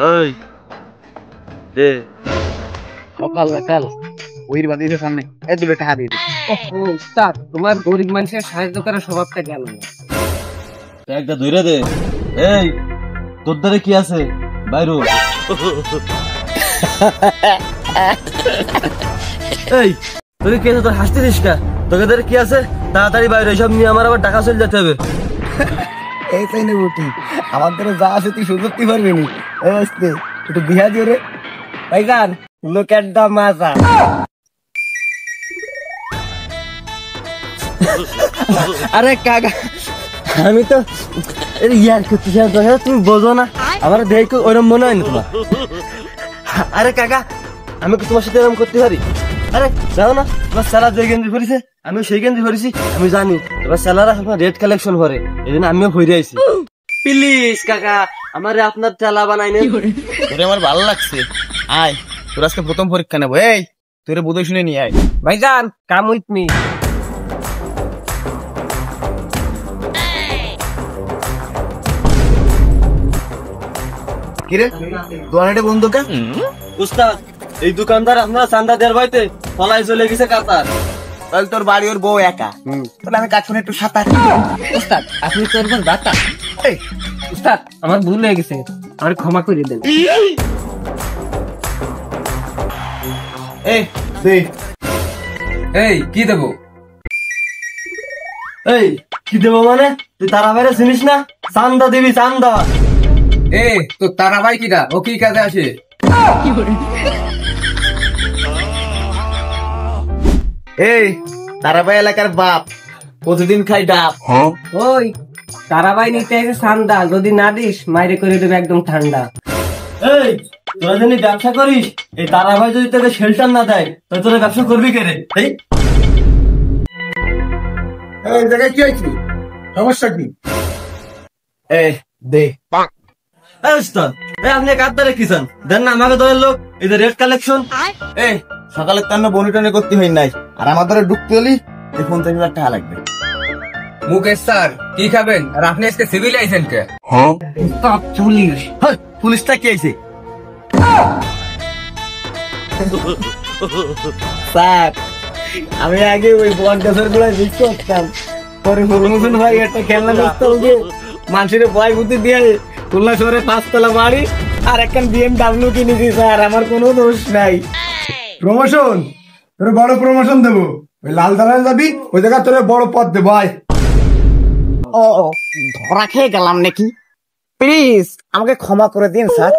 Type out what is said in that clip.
এই দে সকাল সকাল ওই বাদির সামনে এই দুটো টাকা দিয়ে দিই। ও উস্তাদ, তোমার গরিব মানুষের সাহায্য করার স্বভাবটা গেল না। একটা ধইরা দে। এই তোর দ্বারে কি আছে বাইরো? এই তুই কে তোর হাসতেছিস কা? তোকে দ্বারে কি আছে? তাড়াতাড়ি বাইরে, সব নিয়ে আমার আবার টাকা চলে যেতে হবে। এই তাই না বুটি, আমার দ্বারা যা আছে তুই সুযোগ দিতে পারবি নি। এই আসতে একটু বিহা দিও রে ভাইজান। লুক এট দা মাজা। আরে কাকা, আমি তো ইয়ার করতেছিলাম, তুমি বোঝো না আমার দেখো ওরম মনে হয় না তোমার। আরে কাকা, আমি কি তোমার সাথে এরকম করতে পারি? আরে জানো না তোমার স্যালার যে গেঞ্জি ভরেছে আমিও সেই গেঞ্জি ভরেছি। আমি জানি এবার স্যালার রেড কালেকশন ভরে, এই জন্য আমিও ভরে আইছি। প্লিজ কাকা, আমারে আপনার চালা বানাই নেন। তোরে আমার ভালো লাগছে, আয় তোর আজকে প্রথম পরীক্ষা নেবো। এই তোরে বোধ শুনে নিয়ে আয়। ভাইজান কাম উইথ মি। কিরে দোকানটা বন্ধ কে? উস্তাদ, এই দোকানদার আপনারা চান্দা দেওয়ার ভয়তে পলাই চলে গেছে কাতার। তাহলে তোর বাড়ি ওর বউ একা, তাহলে আমি কাজ শুনে একটু সাঁতার। উস্তাদ আপনি তো একবার বাতা। এই উস্তাদ, আমার ভুল হয়ে গেছে, আমার ক্ষমা করে দেন। এই দে। এই কি দেবো? এই কি দেবো মানে? তুই তারা বাইরে চিনিস না? চান্দা দিবি চান্দা। এ তো তারা ভাই কিরা, ও কি কাজে আসে? এই তারাবাই এলাকার বাপ, প্রতিদিন খাই ডাব। ওই তারাবাই নিতে এসে ঠান্ডা, যদি না দিস মাইরে করে দেবে একদম ঠান্ডা। এই তোরা যদি ব্যবসা করিস, এই তারা ভাই যদি তোকে শেল্টার না দেয় তাহলে তোরা ব্যবসা করবি কে রে? এই এই জায়গায় কি হয়েছে, সমস্যা কি? এই দে। এই উস্তাদ, এই আপনি কাতারে কি চান? দেন না আমাকে দলের লোক, এই যে রেড কালেকশন। এই সকালে তো বনি টনি করতে হয় নাই, আর আমার ধরে ঢুকতে হলি এই 50,000 টাকা লাগবে। মুকেশ স্যার কি খাবেন? আর আপনি আজকে সিভিল আইছেন কে? পুলিশ। হ্যাঁ, পুলিশটা কি আইছে? স্যার আমি আগে ওই বট গাছের গুলা বিক্রি করতাম, পরে হরমোহন ভাই একটা খেলনা করতাম যে মানুষের ভয় বুদ্ধি দিয়ে খুলনা শহরে 5 তলা বাড়ি আর একটা BMW কিনেছি স্যার, আমার কোনো দোষ নাই। প্রমোশন, তোর বড় প্রমোশন দেবো। ওই লাল দালানে যাবি, ওই জায়গা তোর বড় পদ দেবো। আয়। ও ধরা খেয়ে গেলাম নাকি? প্লিজ আমাকে ক্ষমা করে দিন স্যার।